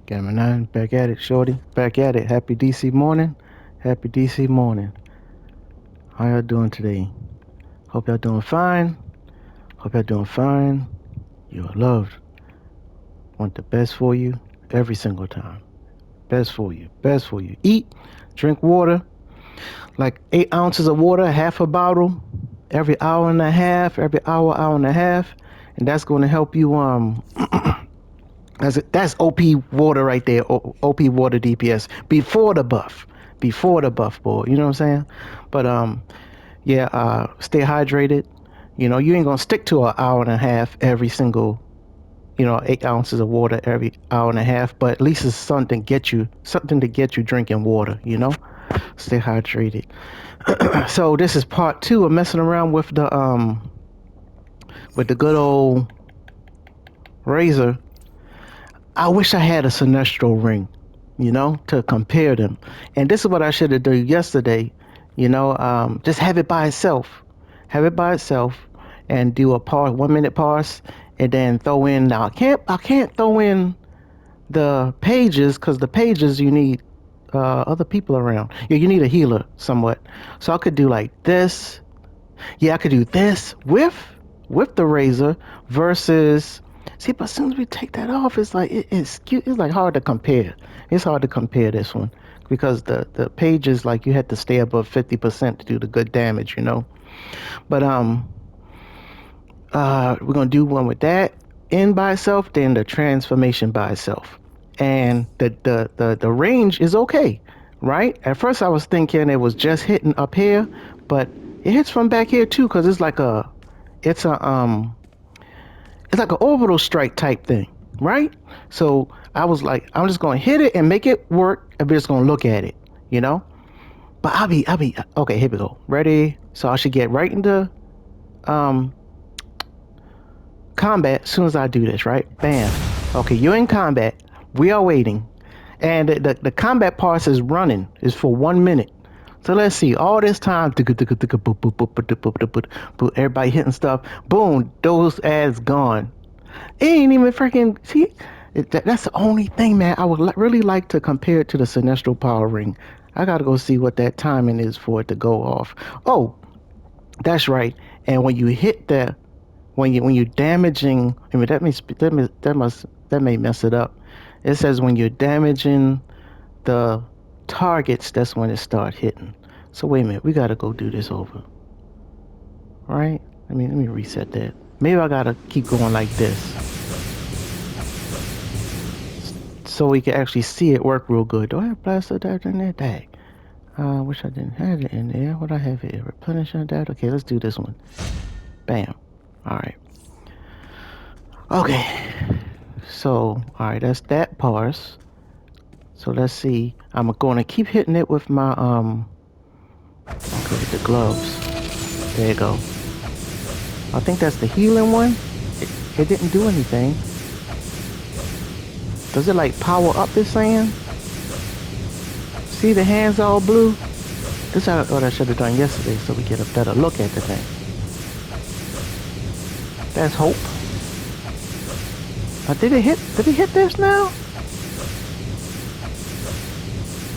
Gamma 9, back at it, shorty. Back at it. Happy DC morning. Happy DC morning. How y'all doing today? Hope y'all doing fine. Hope y'all doing fine. You are loved. Want the best for you every single time. Best for you. Best for you. Eat, drink water, like 8 ounces of water, half a bottle, every hour and a half, every hour and a half. And that's going to help you that's OP water right there. OP water DPS before the buff. Before the buff, boy. You know what I'm saying? But yeah, stay hydrated. You know, you ain't gonna stick to an hour and a half every single, 8 ounces of water every hour and a half, but at least it's something to get you drinking water, Stay hydrated. So this is part two of messing around with the good old razor. I wish I had a sinestro ring, to compare them. And this is what I should have done yesterday, just have it by itself. Have it by itself and do a 1 minute parse and then throw in. Now I can't throw in the pages because the pages you need other people around. Yeah, you need a healer somewhat. So I could do like this. Yeah, I could do this with the razor versus. See, but as soon as we take that off, it's like it's cute. It's like hard to compare. It's hard to compare this one because the pages, like, you had to stay above 50% to do the good damage, But we're gonna do one with that in by itself, then the transformation by itself, and the range is okay, right? At first I was thinking it was just hitting up here, but it hits from back here too, because it's a it's like an orbital strike type thing, right? So I was like, I'm just gonna hit it and make it work, and we're just gonna look at it, you know. But I'll be okay. Here we go. Ready? So I should get right into um combat as soon as I do this, right? Bam. Okay, you're in combat. We are waiting. And the combat part is running, is for 1 minute. So let's see, all this time, everybody hitting stuff, boom, those ads gone. It ain't even freaking, see, that's the only thing, man. I would really like to compare it to the Sinestro Power Ring. I gotta go see what that timing is for it to go off. Oh, that's right. And when you hit that, when you're damaging, I mean that may mess it up. It says when you're damaging the targets, that's when it start hitting. So wait a minute, we gotta go do this over, right? I mean, let me reset that. Maybe I gotta keep going like this so we can actually see it work real good. Do I have blaster dart in there? Dang. Wish I didn't have it in there. What I have here? Replenishing that. Okay, let's do this one. Bam. All right. Okay. So, all right, that's that parse. So let's see. I'm going to keep hitting it with my okay, with the gloves. There you go. I think that's the healing one. It didn't do anything. Does it like power up this saying? See the hands all blue? This is what I should have done yesterday so we get a better look at the thing. That's hope. Did it hit this now?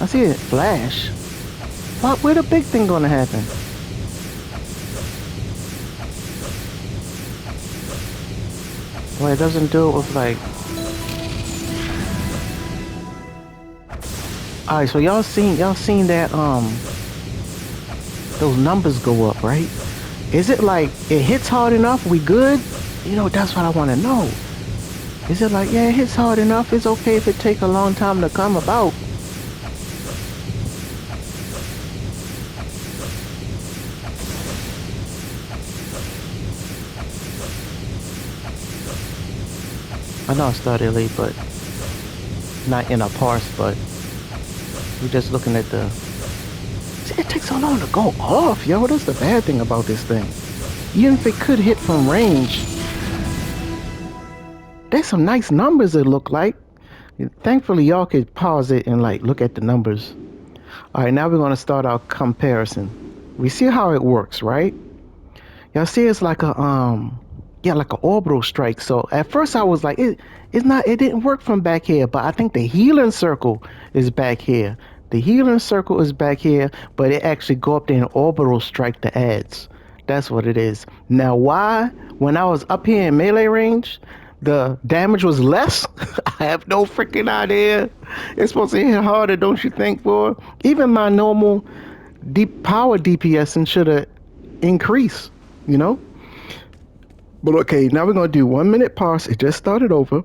I see it flash. Where the big thing gonna happen? Well, it doesn't do it with like. Alright, so y'all seen that those numbers go up, right? Is it like it hits hard enough? We good? That's what I want to know. Is it like, yeah, it hits hard enough? It's okay if it take a long time to come about. I know I started late, but not in a parse, but we're just looking at the. See, it takes so long to go off, yo. That's the bad thing about this thing. Even if it could hit from range, there's some nice numbers it look like. Thankfully, y'all could pause it and like look at the numbers. All right, now we're gonna start our comparison. We see how it works, right? Y'all see it's like a Yeah, like an orbital strike. So at first I was like, it didn't work from back here, but I think the healing circle is back here. The healing circle is back here, but it actually go up there and orbital strike the ads. That's what it is. Now, why? When I was up here in melee range, the damage was less. I have no freaking idea. It's supposed to hit harder, don't you think, boy? Even my normal deep power DPS and should have increased, you know? But okay, now we're gonna do 1 minute parse. It just started over.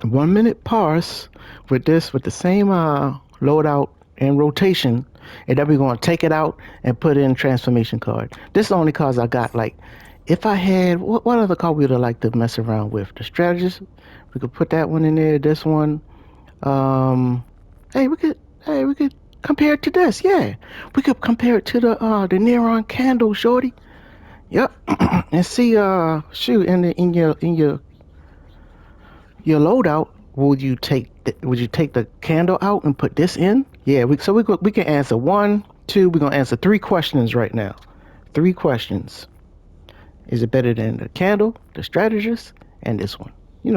1 minute parse with this, with the same loadout and rotation, and then we're gonna take it out and put in transformation card. This is the only cards I got. Like, if I had what other card would I like to mess around with? The strategist. We could put that one in there. This one. Um, hey, we could compare it to this. Yeah, we could compare it to the Neron candle, shorty. Yep, and see, shoot, in your loadout, would you take the candle out and put this in? Yeah, we can answer one, two. We're gonna answer 3 questions right now. 3 questions. Is it better than the candle, the strategist, and this one?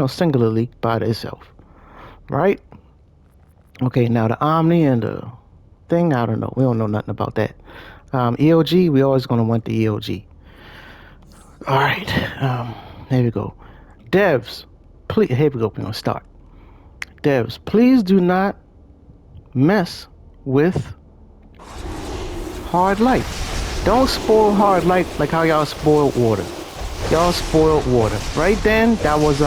Singularly by itself, right? Okay, now the Omni and the thing, I don't know. We don't know nothing about that. EOG, we always gonna want the EOG. All right, here we go. Devs, please. Here we go. We're gonna start. Devs, please do not mess with hard light. Don't spoil hard light like how y'all spoiled water. Y'all spoiled water. Right then, that was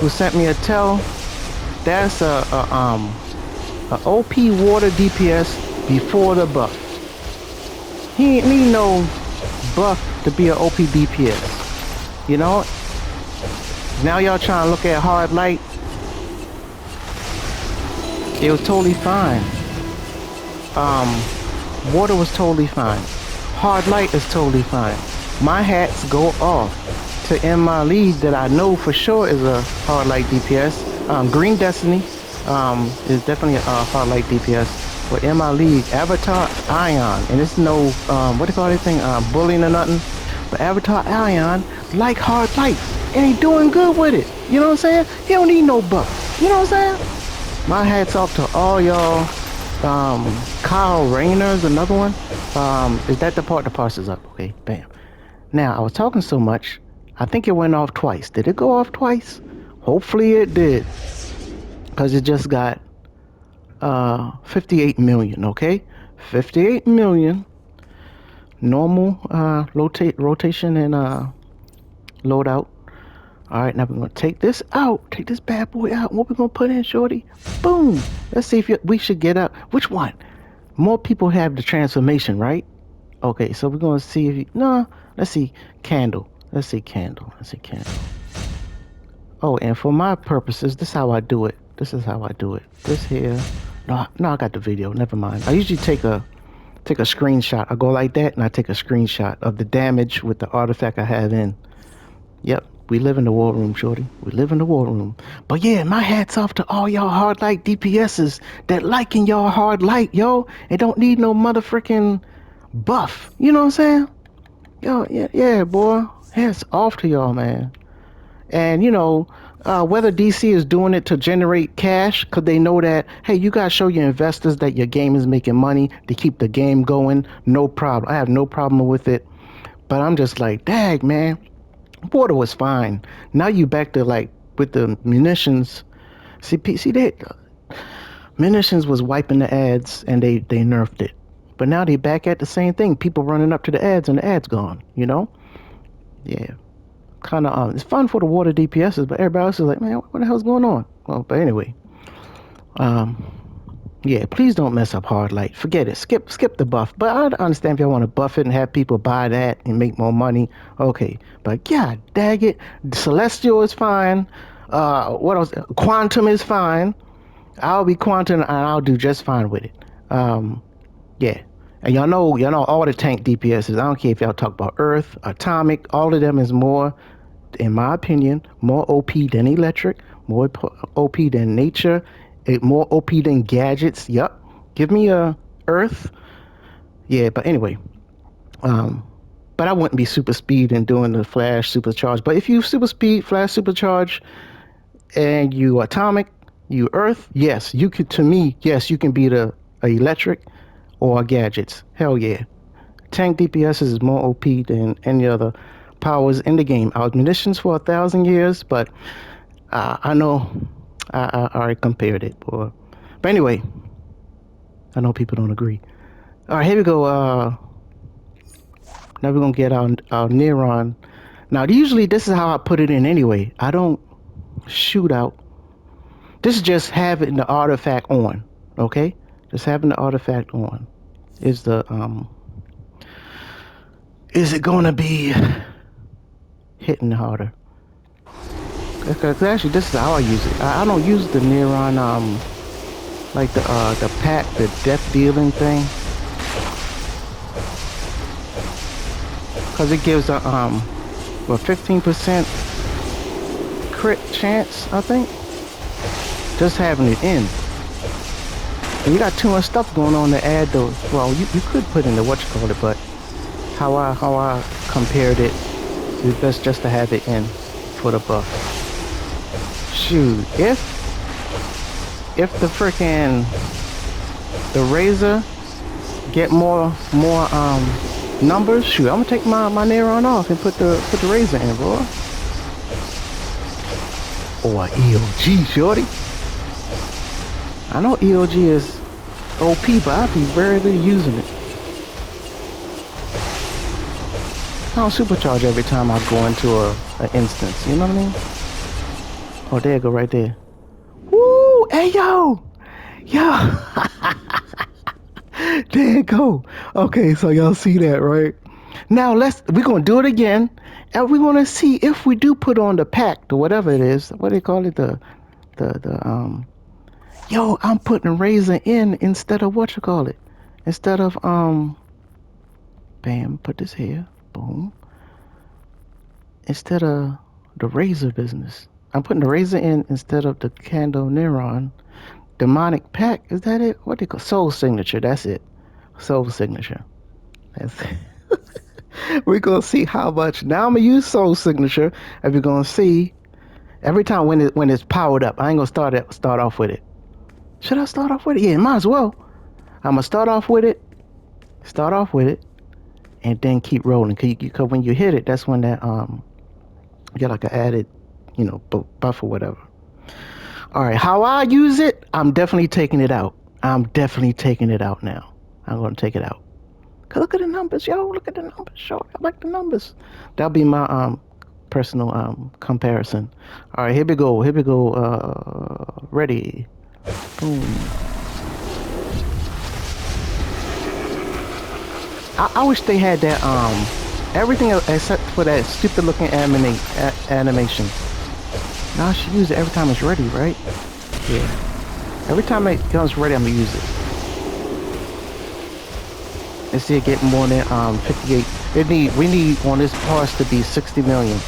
who sent me a tell. That's a OP water DPS before the buff. He ain't need no buff to be an OP DPS. You know? Now y'all trying to look at hard light. It was totally fine. Water was totally fine. Hard light is totally fine. My hats go off to end my league that I know for sure is a hard light DPS. Green Destiny is definitely a hard light DPS. But in my league, Avatar Ion, and it's no what do you call this thing? Bullying or nothing. But Avatar Ion like hard light, and he doing good with it. You know what I'm saying? He don't need no buff. You know what I'm saying? My hats off to all y'all. Kyle Rayner's another one. Is that the part the parse is up? Okay, bam. Now I was talking so much, I think it went off twice. Did it go off twice? Hopefully it did, because it just got 58 million. Okay, 58 million. Normal rotation and loadout. All right, now we're gonna take this out. Take this bad boy out. What we gonna put in, shorty? Boom. Let's see if we should get up. Which one? More people have the transformation, right? Okay, so we're gonna see if you. No, let's see candle. Let's see candle. Let's see candle. Oh, and for my purposes, this is how I do it. This is how I do it. This here. No, I got the video. Never mind. I usually take a screenshot. I go like that, and I take a screenshot of the damage with the artifact I have in. Yep. We live in the war room, shorty. We live in the war room. But yeah, my hat's off to all y'all hard light DPSs that liking y'all hard light, yo, and don't need no motherfucking buff. You know what I'm saying? Yo, yeah, boy. Hats off to y'all, man. And whether DC is doing it to generate cash, because they know that, hey, you gotta show your investors that your game is making money to keep the game going. No problem. I have no problem with it. But I'm just like, dang, man. Water was fine. Now you back to like with the munitions. See that munitions was wiping the ads and they nerfed it. But now they back at the same thing. People running up to the ads and the ads gone. Yeah. Kind of it's fun for the water DPSs, but everybody else is like, man, what the hell's going on? Well, but anyway, yeah, please don't mess up hard light. Forget it. Skip the buff. But I understand if y'all want to buff it and have people buy that and make more money. Okay. But god dang it. Celestial is fine. What else? Quantum is fine. I'll be quantum and I'll do just fine with it. Yeah. And y'all know all the tank DPSs. I don't care if y'all talk about Earth, Atomic, all of them is more, in my opinion, more OP than electric, more OP than nature, more OP than gadgets. Yup. Give me a Earth. Yeah, but anyway. But I wouldn't be super speed and doing the flash supercharge. But if you super speed, flash supercharge, and you atomic, you earth, yes, you could. To me, yes, you can beat a electric or gadgets. Hell yeah. Tank DPS is more OP than any other powers in the game. Out munitions for 1,000 years, but I know I already compared it. But anyway, I know people don't agree. All right, here we go. Now we're gonna get our Neuron. Now, usually this is how I put it in anyway. I don't shoot out. This is just having the artifact on. Okay, just having the artifact on. Is the Is it gonna be hitting harder? Because actually, this is how I use it. I don't use the Neuron like the pack, the death dealing thing, because it gives a 15% crit chance, I think. Just having it in. And you got too much stuff going on to add those. Well, you could put in the whatchamacallit, but how I compared it, it's best just to have it in for the buff. Shoot, if the freaking the Razor get more numbers, shoot, I'm gonna take my Neuron off and put the Razor in, bro. Or EOG, shorty. I know EOG is OP, but I'll be rarely using it. I don't supercharge every time I go into an instance, you know what I mean? Oh, there you go, right there. Woo! Hey, yo! Yo! There you go. Okay, so y'all see that, right? Now we're gonna do it again, and we're gonna see if we do put on the pack, or whatever it is. What do they call it? Yo, I'm putting Razor in instead of whatchamacallit. Instead of bam, put this here. Boom. Instead of the Razor business. I'm putting the Razor in instead of the Candle Neuron. Demonic Pack, is that it? What they call Soul Signature, that's it. Soul Signature. That's it. We're gonna see how much. Now I'm gonna use Soul Signature, and we're gonna see every time when it's powered up. I ain't gonna start off with it. Should I start off with it? Yeah, might as well. I'm gonna start off with it, and then keep rolling. Cause when you hit it, that's when that you get like an added, buff or whatever. All right, how I use it, I'm definitely taking it out. I'm definitely taking it out now. I'm gonna take it out. Cause look at the numbers, yo. Look at the numbers, yo. I like the numbers. That'll be my personal comparison. All right, here we go. Ready. Boom. I wish they had that everything except for that stupid looking animation. Now I should use it every time it's ready, right? Yeah. Every time it comes ready, I'm gonna use it. Let's see it get more than 58. We need on this parse to be 60 million.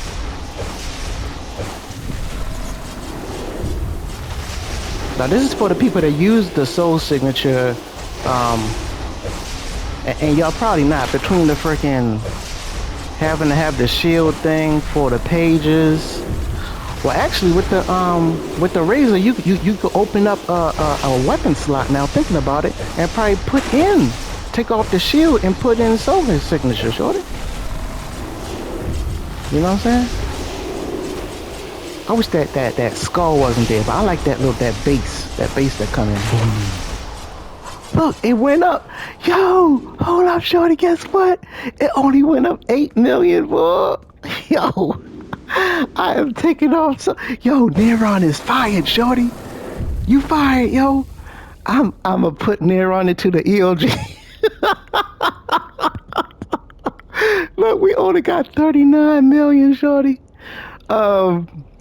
Now this is for the people that use the Soul Signature, and y'all probably not, between the freaking having to have the shield thing for the pages. Well, actually, with the Razor, you could open up a weapon slot now. Thinking about it, and probably take off the shield and put in Soul Signature, shorty. You know what I'm saying? I wish that skull wasn't there, but I like that bass that come in. Boom. Look, it went up. Yo, hold up, shorty. Guess what? It only went up 8 million, boy. Yo. I am taking off. Yo, Neuron is fired, shorty. You fired, yo. I'm gonna put Neuron into the EOG. Look, we only got 39 million, shorty.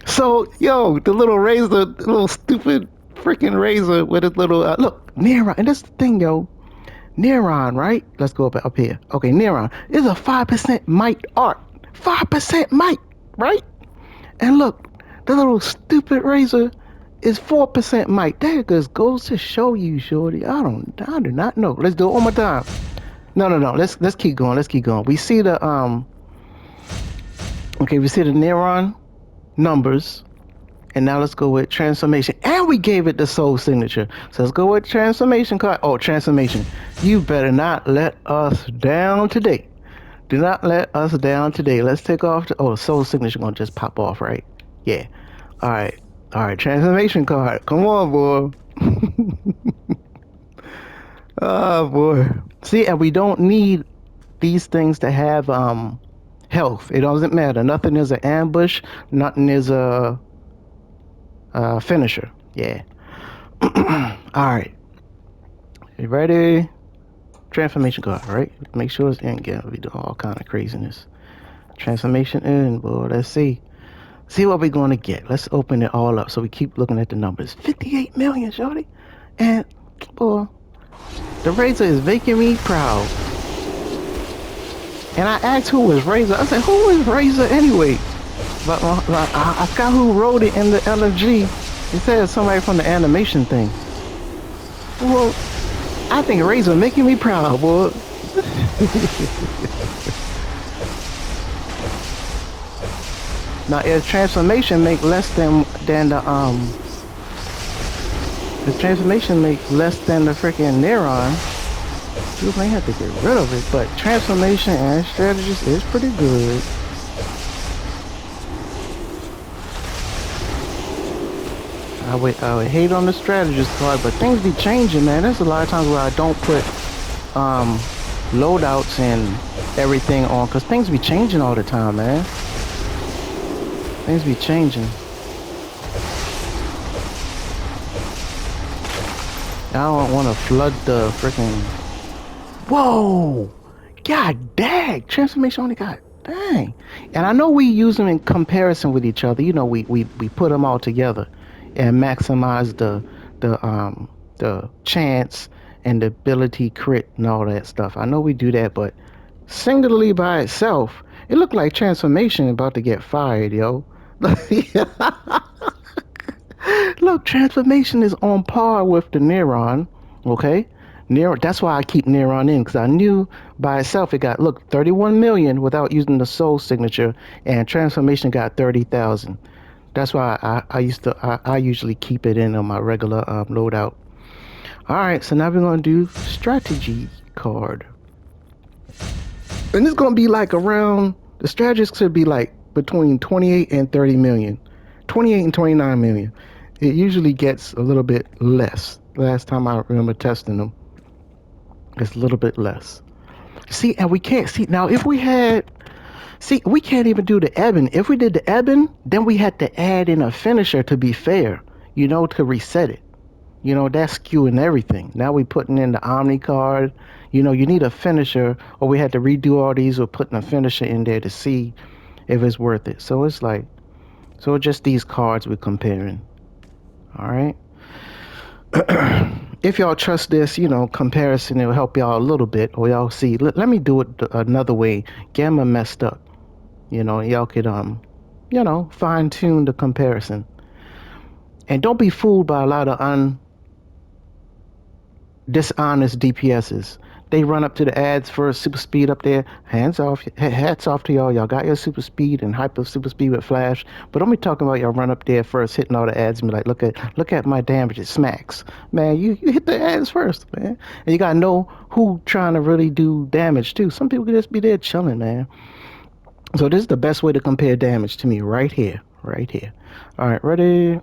So, yo, the little Razor, the little stupid freaking Razor with his little look, Neuron, and that's the thing, yo. Neuron, right? Let's go up here. Okay, Neuron is a 5% might art. 5% might. Right? And look, the little stupid Razor is 4% might. That just goes to show you, shorty. I do not know. Let's do it one more time. No. Let's keep going. Let's keep going. We see the okay, we see the neuron numbers, and now let's go with transformation. And we gave it the soul signature. So let's go with transformation card. Oh, transformation. You better not let us down today. Do not let us down today. Let's take off the soul signature gonna just pop off, right? Yeah. Alright. Alright, transformation card. Come on, boy. Oh boy. See, and we don't need these things to have health. It doesn't matter. Nothing is an ambush. Nothing is a finisher. Yeah. All right. You ready? Transformation card, right? Make sure it's in. Again, we do all kind of craziness. Transformation in, boy. Let's see. See what we're going to get. Let's open it all up so we keep looking at the numbers. 58 million, shorty. And, boy, the Razer is making me proud. And I asked who was Razer. I said, who is Razer anyway? But I forgot who wrote it in the LFG. It said somebody from the animation thing. Well, I think Razer making me proud, boy. Now, if transformation make less than the transformation make less than the freaking neuron, you may have to get rid of it. But transformation and strategist is pretty good. I would hate on the strategist card, but things be changing, man. There's a lot of times where I don't put loadouts and everything on, because things be changing all the time, man. Things be changing. I don't want to flood the freaking... Whoa! God dang! Transformation only got... Dang! And I know we use them in comparison with each other. You know, we put them all together and maximize the chance and the ability crit and all that stuff. I know we do that, but singularly by itself, it looked like transformation about to get fired, yo. Look, transformation is on par with the neuron, okay? That's why I keep neuron in, because I knew by itself it got, look, 31 million without using the soul signature, and transformation got 30,000. That's why I usually keep it in on my regular loadout. All right, so now we're gonna do strategy card, and it's gonna be like around, the strategist could be like between 28 and 30 million, 28 and 29 million. It usually gets a little bit less. Last time I remember testing them, it's a little bit less. See, and we can't see now if we had. See, we can't even do the ebon. If we did the ebon, then we had to add in a finisher to be fair, you know, to reset it. You know, that's skewing everything. Now we putting in the Omni card. You know, you need a finisher, or we had to redo all these or putting a finisher in there to see if it's worth it. So it's like, so just these cards we're comparing. All right. If y'all trust this, you know, comparison, it will help y'all a little bit, or y'all see. Let me do it another way. Gamma messed up. You know, y'all could, you know, fine tune the comparison. And don't be fooled by a lot of dishonest DPSs. They run up to the ads for super speed up there. Hats off to y'all. Y'all got your super speed and hyper super speed with flash. But don't be talking about y'all run up there first, hitting all the ads and be like, look at my damage. It smacks. Man, you hit the ads first, man. And you gotta know who trying to really do damage too. Some people could just be there chilling, man. So this is the best way to compare damage to me, right here. Right here. All right, ready?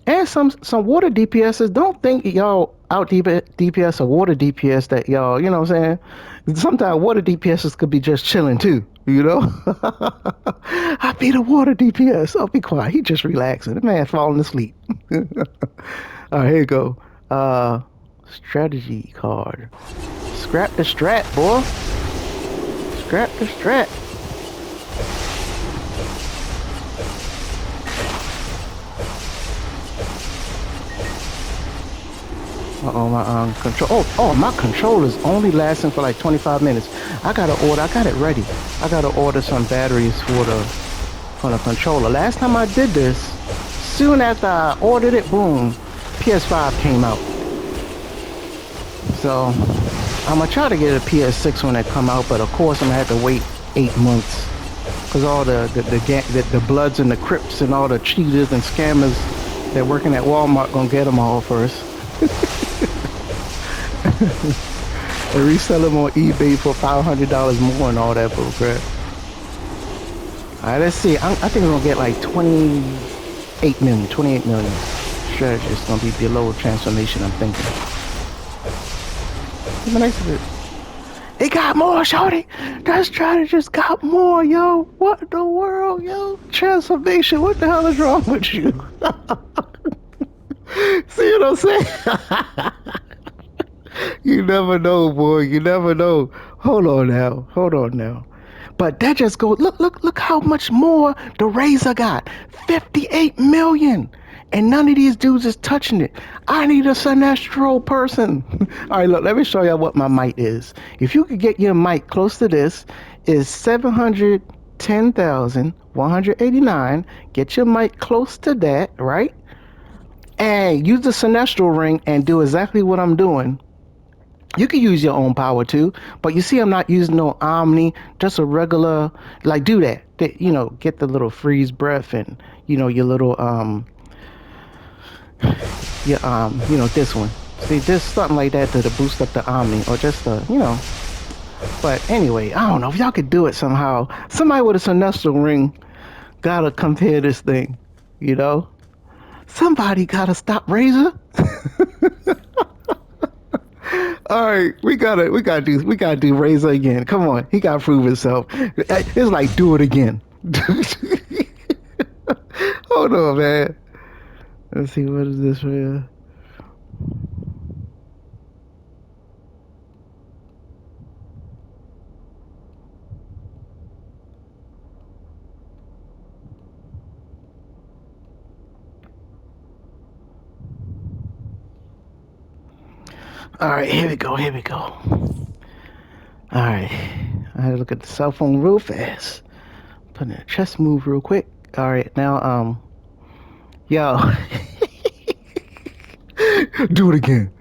And some water DPSs, don't think y'all out DPS or water DPS that y'all, you know what I'm saying? Sometimes water DPSs could be just chilling too, you know? I be the water DPS. Oh, be quiet. He just relaxing. The man falling asleep. All right, here you go. Strategy card. Scrap the strat, boy. Scrap the strat. Uh-oh, my control. Oh, my controller's only lasting for like 25 minutes. I got it ready. I gotta order some batteries for the controller. Last time I did this, soon after I ordered it, boom, PS5 came out. So I'm gonna try to get a PS6 when it come out, but of course I'm gonna have to wait 8 months because all the Bloods and the Crips and all the cheaters and scammers that working at Walmart gonna get them all first and resell them on eBay for $500 more and all that bullcrap. All right, let's see. I think we're gonna get like 28 million. 28 million. Strategy is gonna be below transformation. I'm thinking. Give me next bit. It got more, shorty. That strategist got more, yo. What in the world, yo? Transformation. What the hell is wrong with you? See what I'm saying? You never know, boy. You never know. Hold on now. Hold on now. But that just goes. Look how much more the Razor got. 58 million. And none of these dudes is touching it. I need a Sinestro person. All right, look, let me show you what my mic is. If you could get your mic close to this, is 710,189. Get your mic close to that, right? And use the Sinestro ring and do exactly what I'm doing. You can use your own power too, but you see I'm not using no Omni, just a regular, like do that. You know, get the little freeze breath and, you know, your little, you know, this one. See, there's something like that to boost up the Omni, or just you know. But anyway, I don't know if y'all could do it somehow. Somebody with a Sinestro ring gotta compare this thing, you know. Somebody gotta stop Razor. All right, we gotta do Razor again. Come on, he gotta prove himself. It's like do it again. Hold on, man. Let's see, what is this for you? All right, here we go. Here we go. All right, I had to look at the cell phone real fast. Put in a chest move real quick. All right, now yo, do it again.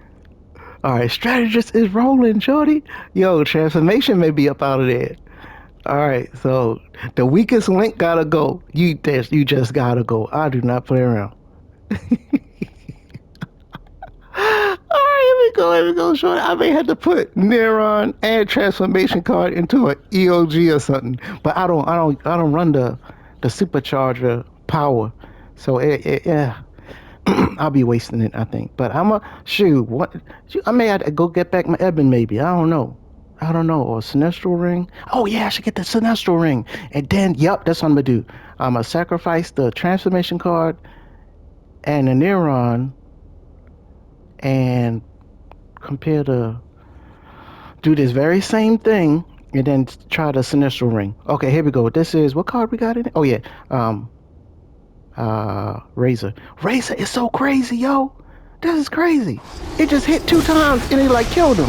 All right, strategist is rolling, shorty. Yo, transformation may be up out of there. All right, so the weakest link gotta go. You just gotta go. I do not play around. All right, here we go, shorty. I may have to put Neuron and transformation card into an EOG or something, but I don't run the supercharger power, so yeah. I'll be wasting it, I think. But I'm a shoot. What? I may have to go get back my Eben, maybe. I don't know. I don't know. Or Sinestro ring. Oh yeah, I should get the Sinestro ring. And then, yep, that's what I'm gonna do. I'm gonna sacrifice the transformation card and the Neuron, and compare the do this very same thing, and then try the Sinestro ring. Okay, here we go. This is what card we got in it? Oh yeah, Razor. Razor is so crazy, yo. This is crazy. It just hit 2 times and it like killed him.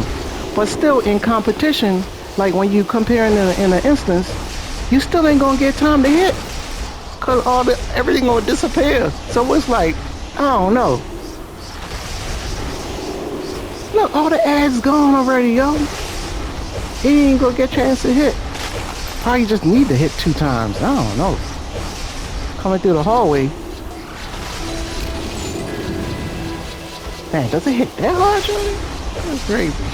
But still in competition, like when you compare in an instance, you still ain't gonna get time to hit. Cause everything gonna disappear. So it's like, I don't know. Look, all the ads gone already, yo. He ain't gonna get a chance to hit. Probably just need to hit 2 times. I don't know. Coming through the hallway. Man, does it hit that hard, Johnny? That's crazy.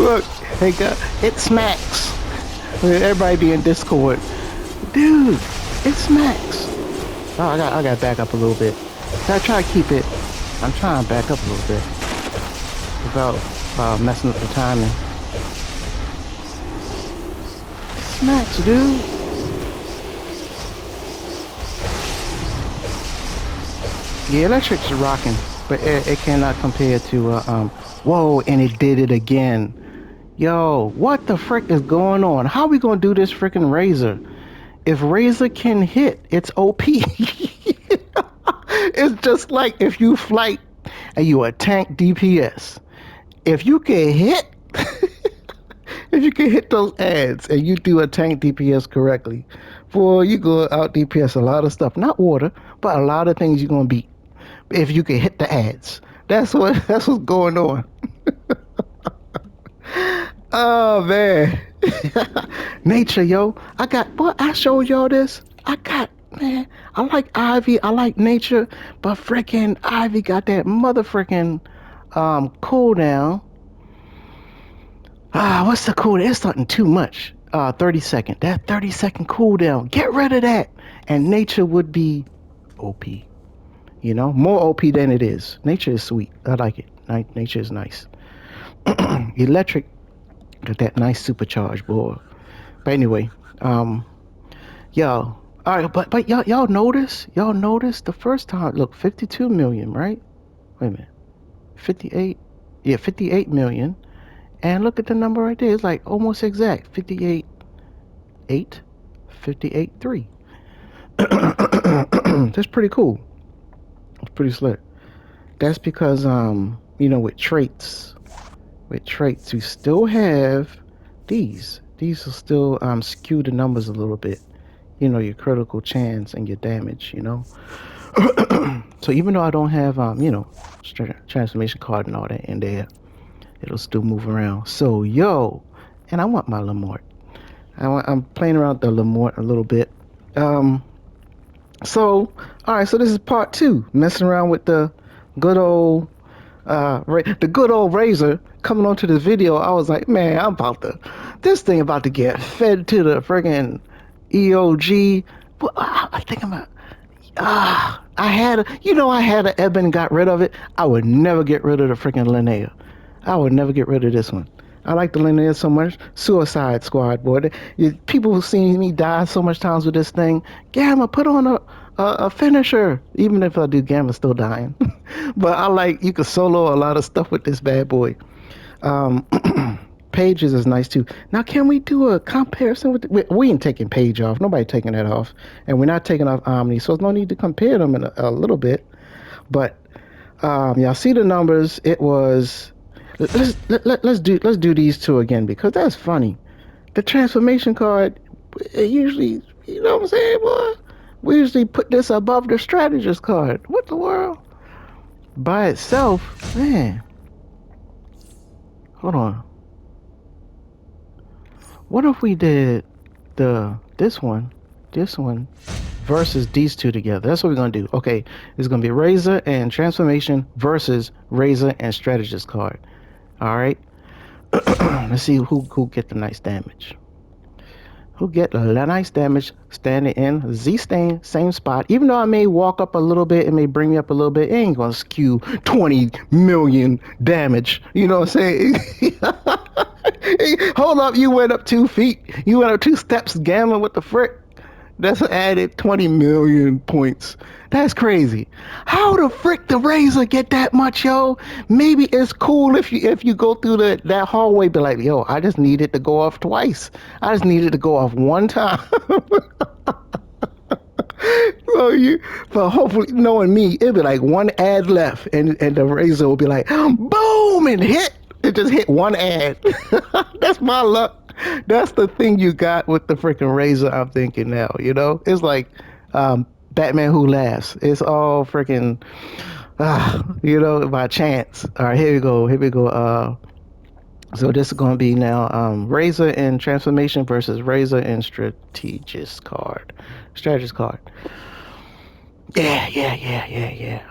Look, hey, it smacks. Everybody be in Discord. Dude, it smacks. Oh, I got to back up a little bit. I try to keep it. I'm trying to back up a little bit without messing up the timing. Smacks, dude. Yeah, electrics are rocking, but it cannot compare to whoa, and it did it again. Yo, what the frick is going on? How are we gonna do this frickin' Razor? If Razor can hit, it's OP. It's just like if you flight and you a tank DPS. If you can hit, if you can hit those ads and you do a tank DPS correctly, boy, you go out DPS a lot of stuff. Not water, but a lot of things you're gonna beat if you can hit the ads. That's what's going on. Oh man. Nature, yo. I got boy, I showed y'all this. I got man, I like Ivy, I like nature, but freaking Ivy got that mother freaking cooldown. What's the cooldown? It's something too much. 30-second. That 30-second cooldown. Get rid of that. And nature would be OP. You know, more OP than it is. Nature is sweet. I like it. Nature is nice. Electric got that nice supercharged boy. But anyway, yo, all right, but y'all notice the first time. Look, 52 million, right? Wait a minute, 58. Yeah, 58 million. And look at the number right there. It's like almost exact. 58 8, 58 3. That's pretty cool. It's pretty slick. That's because with traits you still have these. These will still skew the numbers a little bit. You know, your critical chance and your damage, you know. So even though I don't have transformation card and all that in there, it'll still move around. So yo, and I want my Lamort. I'm playing around the Lamort a little bit. So all right, so this is part two, messing around with the good old the good old Razor. Coming onto this video, I was like, man, this thing about to get fed to the friggin' EOG. Well, I think I had a Eben, got rid of it. I would never get rid of the freaking Linnea. I would never get rid of this one. I like the Linnea so much. Suicide Squad, boy. People who seen me die so much times with this thing. Gamma, put on a finisher. Even if I do, Gamma's still dying. But you can solo a lot of stuff with this bad boy. Um, Pages is nice too. Now, can we do a comparison with? We ain't taking Page off. Nobody taking that off, and we're not taking off Omni, so there's no need to compare them in a little bit. But y'all see the numbers. It was. Let's do these two again because that's funny. The transformation card, it usually, you know what I'm saying, boy. We usually put this above the strategist card. What the world? By itself, man. Hold on. What if we did this one versus these two together? That's what we're gonna do. Okay, it's gonna be Razor and Transformation versus Razor and Strategist card. All right. Let's see who get the nice damage. Who get the nice damage standing in Z stain, same spot. Even though I may walk up a little bit, it may bring me up a little bit, it ain't gonna skew 20 million damage. You know what I'm saying? Hold up, you went up 2 feet. You went up 2 steps, Gamma, what the frick? That's added 20 million points. That's crazy. How the frick the Razor get that much, yo? Maybe it's cool if you go through that hallway, be like, yo, I just needed to go off twice. I just needed to go off one time. But hopefully, knowing me, it'd be like one ad left, and the Razor will be like, boom, and hit. It just hit one ad. That's my luck. That's the thing you got with the freaking Razor. I'm thinking now, you know, it's like Batman Who Laughs. It's all freaking, by chance. All right, here we go. So this is going to be now Razor and Transformation versus Razor and Strategist card. Yeah.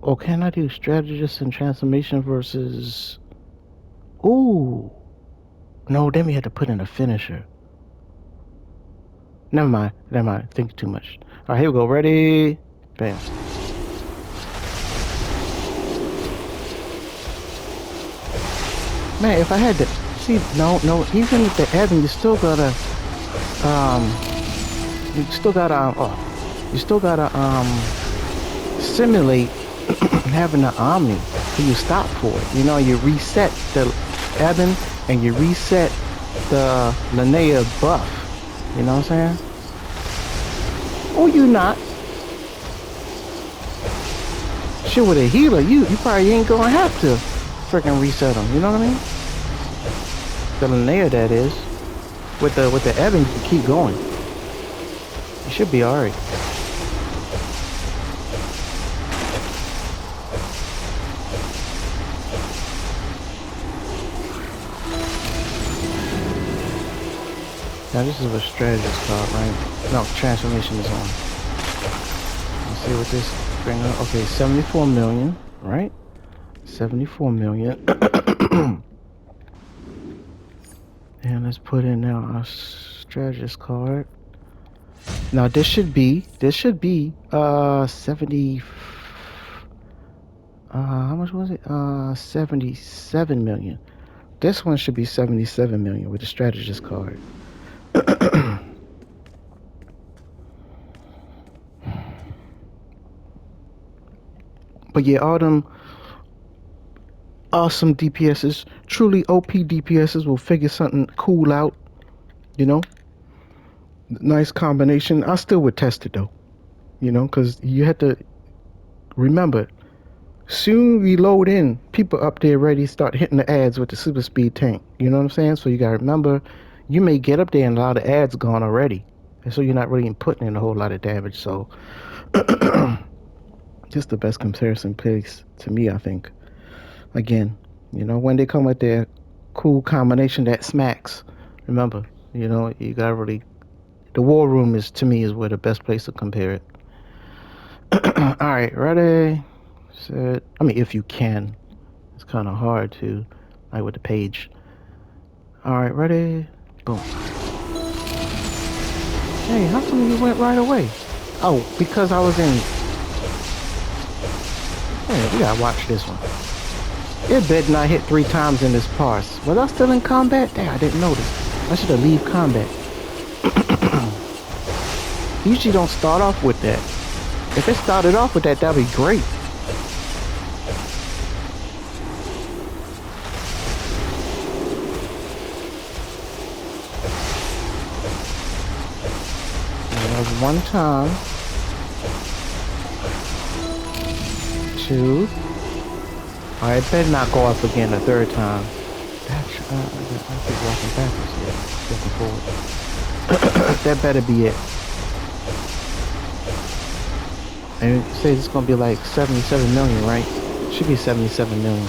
Oh, can I do Strategist and Transformation versus? Ooh. No, then we had to put in a finisher. Never mind. Think too much. All right, here we go. Ready? Bam. Man, if I had to see, no. Even with the Evan, you still gotta simulate having the Omni till you stop for it. You know, you reset the Evan and you reset the Linnea buff. You know what I'm saying? Or you not. Shit, with a healer, you probably ain't gonna have to freaking reset them. You know what I mean? The Linnea, that is. With the Evan, you can keep going. You should be alright. Now this is a strategist card, right? No, transformation is on. Let's see what this bring up. Okay, 74 million, right? 74 million. And let's put in now our strategist card. Now this should be 70 how much was it? 77 million. This one should be 77 million with the strategist card. But yeah, all them awesome DPSs, truly OP DPSs will figure something cool out, you know? Nice combination. I still would test it though, you know, because you have to remember, soon we load in, people up there ready start hitting the ads with the super speed tank. You know what I'm saying? So you gotta remember, you may get up there and a lot of ads gone already. And so you're not really putting in a whole lot of damage. So just the best comparison place to me, I think. Again, you know, when they come with their cool combination that smacks, remember, you know, you gotta really, the war room is, to me, is where the best place to compare it. All right, ready, set. I mean, if you can. It's kind of hard to, like with the page. All right, ready, boom. Hey, how come you went right away? Oh, because I was in. Hey, we gotta watch this one. It better not hit 3 times in this parse. Was I still in combat? Damn, I didn't notice. I should have leave combat. Usually don't start off with that. If it started off with that, that'd be great. That was 1 time. 2. Alright, it better not go up again a 3rd time. I keep walking backwards here. Looking forward. That better be it. And it says it's gonna be like 77 million, right? Should be 77 million.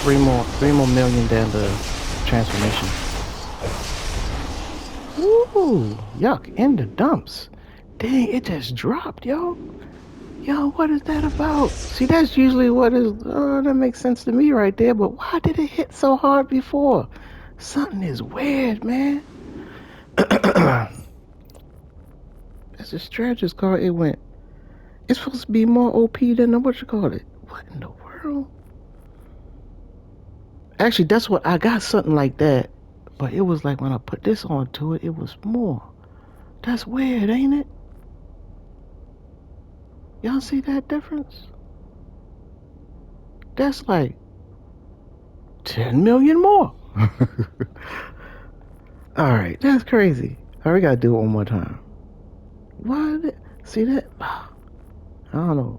3 more million than the transformation. Ooh, yuck, in the dumps. Dang, it just dropped, yo. Yo, what is that about? See, that's usually what is, that makes sense to me right there, but why did it hit so hard before? Something is weird, man. That's a strategist card. It went, it's supposed to be more OP than the, what you call it? What in the world? Actually, that's what, I got something like that, but it was like when I put this onto it, it was more. That's weird, ain't it? Y'all see that difference? That's like 10 million more. Alright, that's crazy. Alright, we gotta do it one more time. What? See that? I don't know.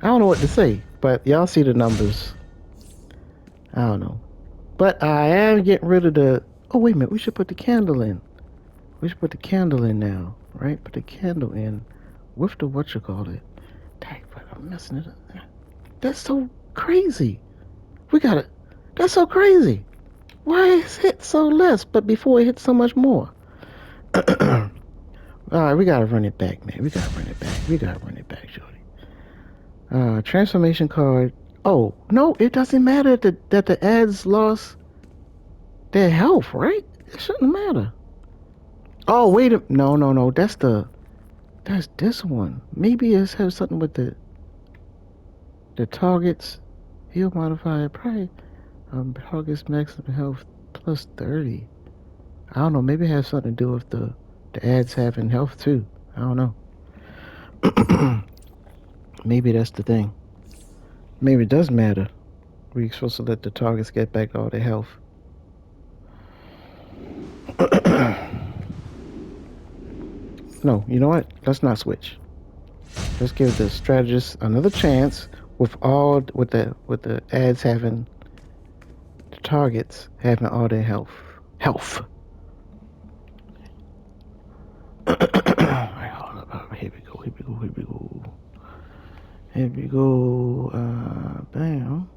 I don't know what to say, but y'all see the numbers. I don't know. But I am getting rid of the... Oh, wait a minute. We should put the candle in. We should put the candle in now, right? Put the candle in with the whatchamacallit. Dang, but I'm messing it up. That's so crazy. We gotta... That's so crazy. Why is it so less, but before it hit so much more? Alright, we gotta run it back, man. We gotta run it back. We gotta run it back, Jody. Transformation card. Oh, no, it doesn't matter that the ads lost their health, right? It shouldn't matter. Oh, wait a... No. That's this one. Maybe it has something with the targets. Heal modifier, probably. Targets maximum health plus 30. I don't know. Maybe it has something to do with the ads having health too. I don't know. Maybe that's the thing. Maybe it does matter. We're supposed to let the targets get back all their health. No, you know what? Let's not switch. Let's give the strategist another chance with the ads having the targets having all their health. Alright, hold up. Here we go. Bam.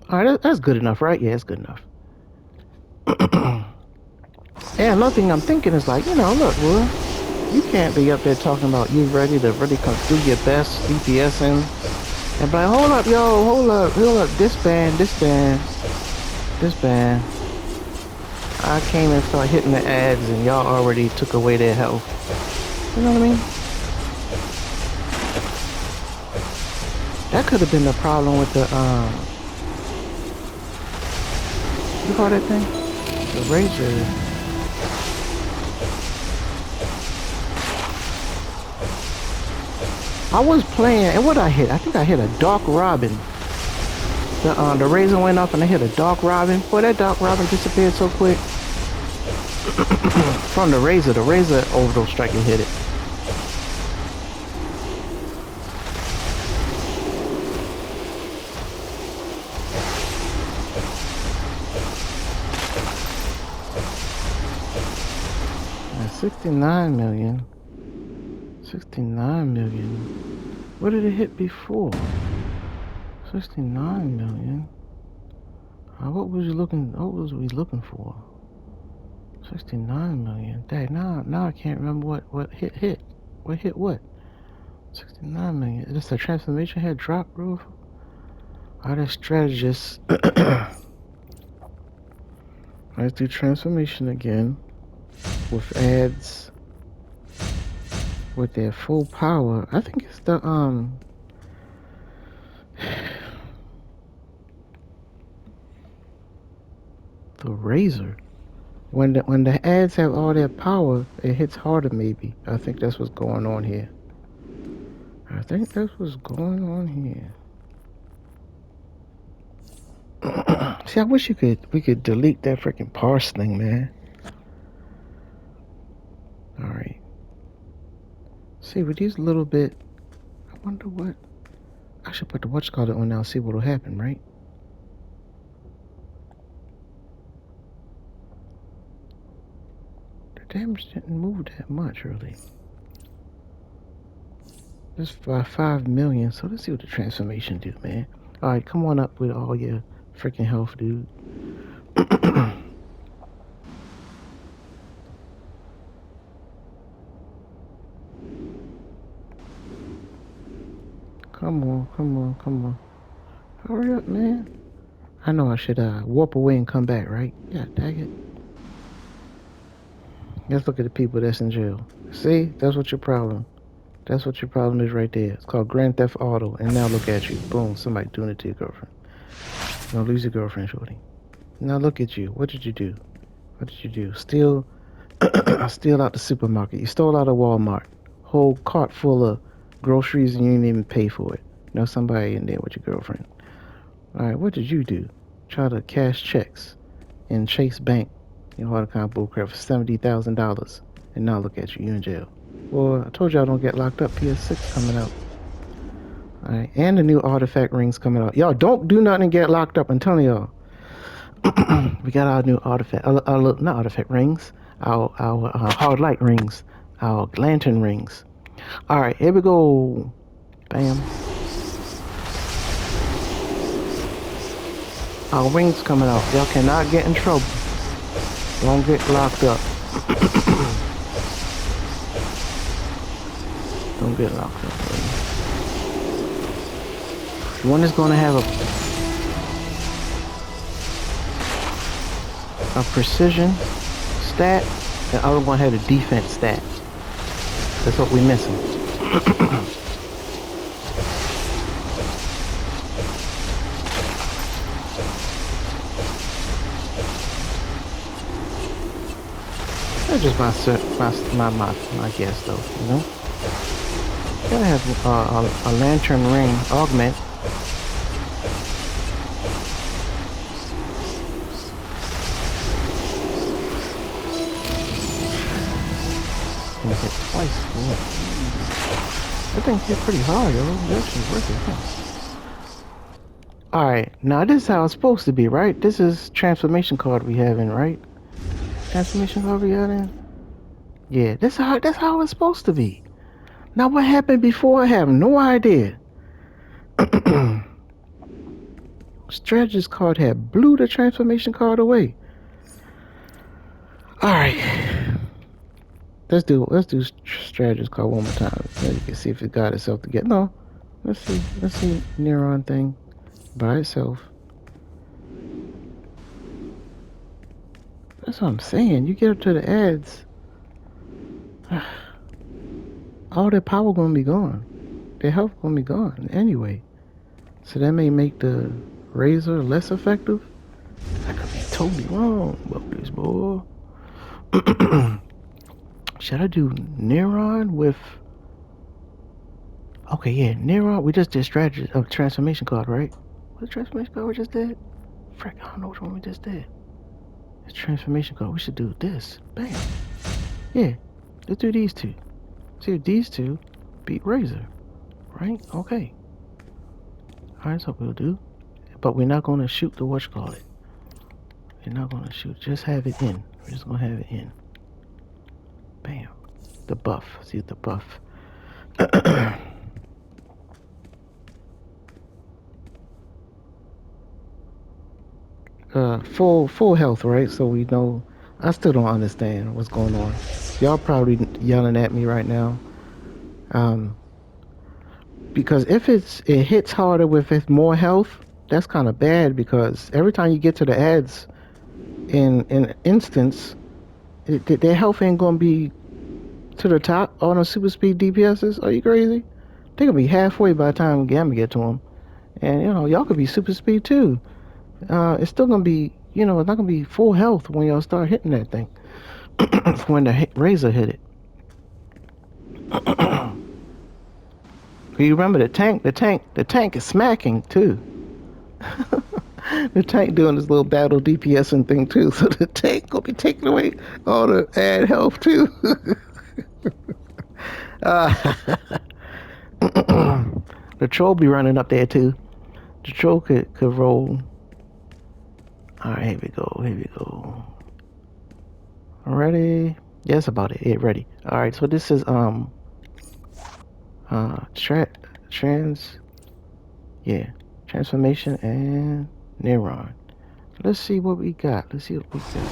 Alright, that's good enough, right? Yeah, it's good enough. And another thing I'm thinking is like, you know, look, Will, you can't be up there talking about you ready to really come do your best DPSing and be like, hold up, yo, hold up, this band. I came and started hitting the ads and y'all already took away their health. You know what I mean? That could have been the problem with the what do you call that thing? The Razer. I was playing, and what I hit? I think I hit a Dark Robin. The Razer went off and I hit a Dark Robin. Boy, that Dark Robin disappeared so quick. From the Razer overdose strike and hit it. And 69 million. 69 million. What did it hit before? 69 million. What was we looking for? 69 million. Dang, now I can't remember what hit. What hit what? 69 million. Is this a transformation head drop roof? Are there strategists? Let's do transformation again with ads with their full power. I think it's the Razer. When the ads have all their power, it hits harder maybe. I think that's what's going on here. I think that's what's going on here. See, I wish we could delete that freaking parse thing, man. Alright. See, with these little bit, I wonder what. I should put the whatchamacallit on now, see what'll happen, right? The damage didn't move that much, really. Just by 5 million, so let's see what the transformation do, man. Alright, come on up with all your freaking health, dude. Come on. Hurry up, man. I know I should warp away and come back, right? Yeah, dang it. Let's look at the people that's in jail. See, that's what your problem. That's what your problem is right there. It's called Grand Theft Auto. And now look at you. Boom, somebody doing it to your girlfriend. Don't lose your girlfriend, shorty. Now look at you. What did you do? What did you do? Steal out the supermarket. You stole out of Walmart. Whole cart full of groceries and you didn't even pay for it. Now somebody in there with your girlfriend. Alright, what did you do? Try to cash checks in Chase Bank. You know, all the kind of bullcrap for $70,000. And now look at you. You in jail. Well, I told y'all don't get locked up. PS6 coming out. Alright, and the new artifact rings coming out. Y'all don't do nothing and get locked up. I'm telling y'all. We got our new artifact. Not artifact rings. Our hard light rings. Our lantern rings. Alright, here we go. Bam. Our rings coming out. Y'all cannot get in trouble. Don't get locked up. Don't get locked up. Baby. One is going to have a precision stat, and the other one had a defense stat. That's what we're missing. That's just my guess, though. You know, gotta have a lantern ring augment. And hit twice. Yeah. That thing hit pretty hard, yo. It's actually worth it. Huh? Alright, now this is how it's supposed to be, right? This is transformation card we have in, right? Transformation card we have in? Yeah, that's how it's supposed to be. Now what happened before? I have no idea. Strategist card had blew the transformation card away. All right. Let's do strategist card one more time. Then you can see if it got itself together. No. Let's see Neuron thing by itself. That's what I'm saying. You get up to the ads, all their power gonna be gone. Their health gonna be gone anyway. So that may make the razor less effective. I could be totally wrong about this, boy. Should I do Neuron with? Okay, yeah, Neuron. We just did strategy of transformation card, right? What transformation card we just did? Frick, I don't know which one we just did. It's transformation card. We should do this. Bam. Yeah, let's do these two. See if these two beat Razor, right? Okay. Alright, that's what we'll do. But we're not gonna shoot the whatchamacallit. We're not gonna shoot. Just have it in. We're just gonna have it in. Bam. The buff. See the buff. Full health, right? So we know. I still don't understand what's going on. Y'all probably yelling at me right now. Because if it hits harder with it more health, that's kind of bad because every time you get to the ads in instance, their health ain't gonna be to the top on the super speed DPSs. Are you crazy? They're gonna be halfway by the time Gamma get to them, and y'all could be super speed too. It's still gonna be it's not gonna be full health when y'all start hitting that thing. When the razor hit it. You remember the tank? The tank is smacking too. The tank doing this little battle DPS and thing too, so the tank gonna be taking away all the ad health too. uh, the troll be running up there too. The troll could roll. All right, here we go. Here we go. Ready? Yeah, that's about it. Yeah, ready. All right, so this is transformation and neuron. Let's see what we got. Let's see what we got.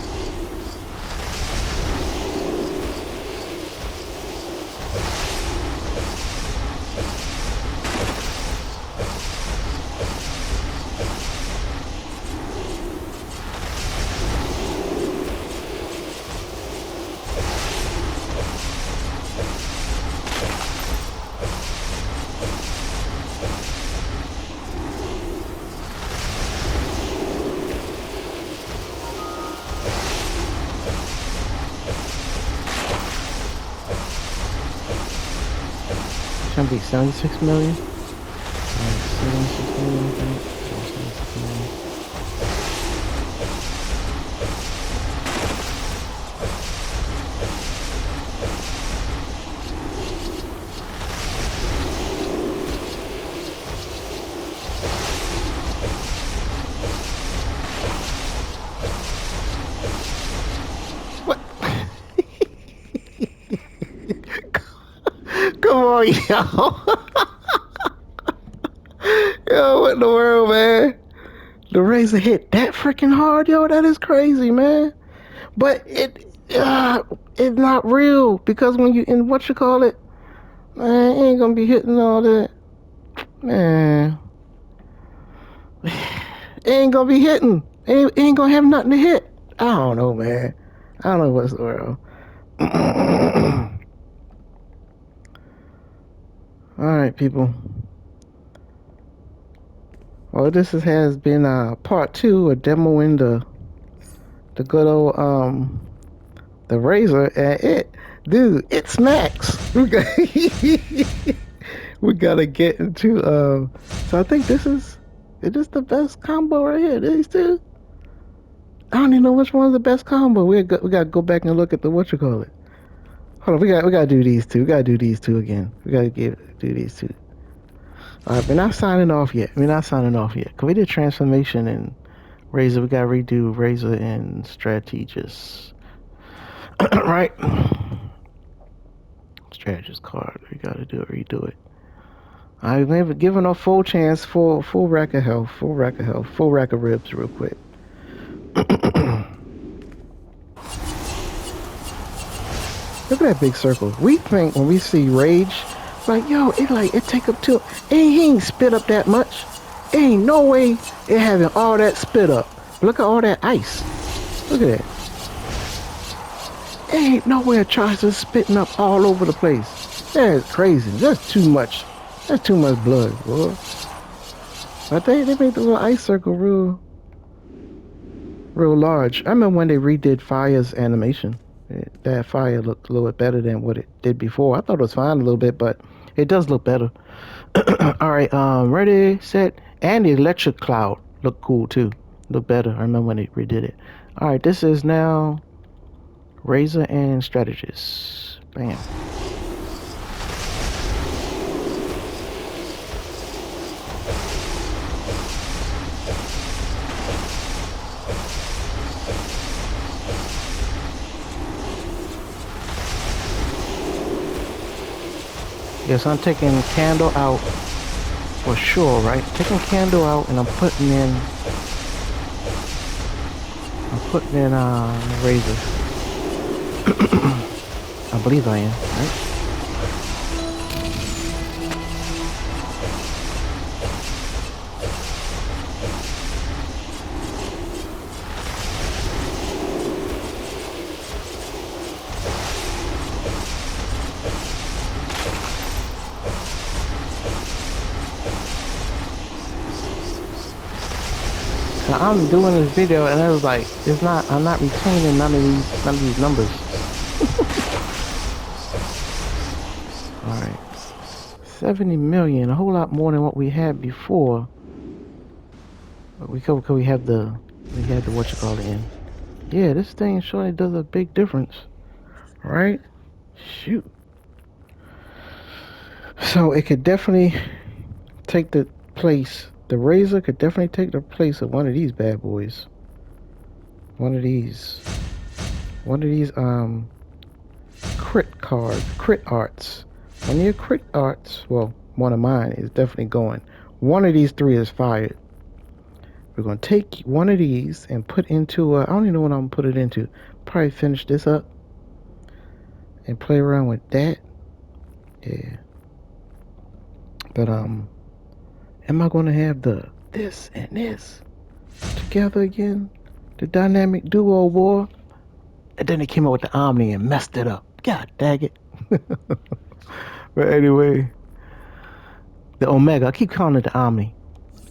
Trying to be 76 million. 76 million, I think. 76 million. What? Come on, yo. Yo, what in the world, man? The razor hit that freaking hard, yo. That is crazy, man. But it's not real because when you in what you call it, man, it ain't gonna be hitting all that, man. It ain't gonna be hitting. It ain't gonna have nothing to hit. I don't know, man. I don't know what's the world. All right, people. Well, this has been part 2 of demoing the good old the razor, and it smacks. We gotta get into so I think this is the best combo right here. These two. I don't even know which one's the best combo. We gotta go back and look at the what you call it. Hold on, we gotta do these two. We gotta do these two again. We gotta do these two. Alright, we're not signing off yet. Cause we did transformation and razor. We gotta redo razor and strategist. Right? Strategist card. We gotta redo it. I've never given a full chance, full rack of health, full rack of ribs real quick. Look at that big circle. We think when we see rage, like yo, it take up to. He ain't spit up that much. Ain't no way it having all that spit up. Look at all that ice. Look at that. Ain't nowhere Charles is spitting up all over the place. That's crazy. That's too much. That's too much blood, boy. But they made the little ice circle real large. I remember when they redid Fire's animation. That Fire looked a little bit better than what it did before. I thought it was fine a little bit, but it does look better. All right, ready, set, and the electric cloud looked cool too. Looked better. I remember when they redid it. All right, this is now Razor and Strategist. Bam. Yes, I'm taking candle out for sure, right? Taking candle out and I'm putting in razor. I believe I am, right? So I'm doing this video and it was like I'm not retaining none of these numbers. Alright. 70 million, a whole lot more than what we had before. But we had the what you call it in. Yeah, this thing surely does a big difference. Right? Shoot. So it could definitely take the place. The Razor could definitely take the place of one of these bad boys. One of these crit arts. One of your crit arts, well, one of mine is definitely going. One of these three is fired. We're gonna take one of these and put into I don't even know what I'm gonna put it into. Probably finish this up and play around with that. Yeah. But am I gonna have this and this together again? The dynamic duo war? And then they came out with the Omni and messed it up. God dang it. But anyway, the Omega. I keep calling it the Omni.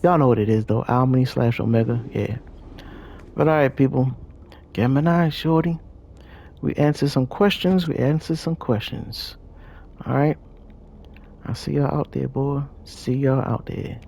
Y'all know what it is though. Omni / Omega. Yeah. But alright, people. Gemini, shorty. We answered some questions. Alright. I'll see y'all out there, boy. See y'all out there.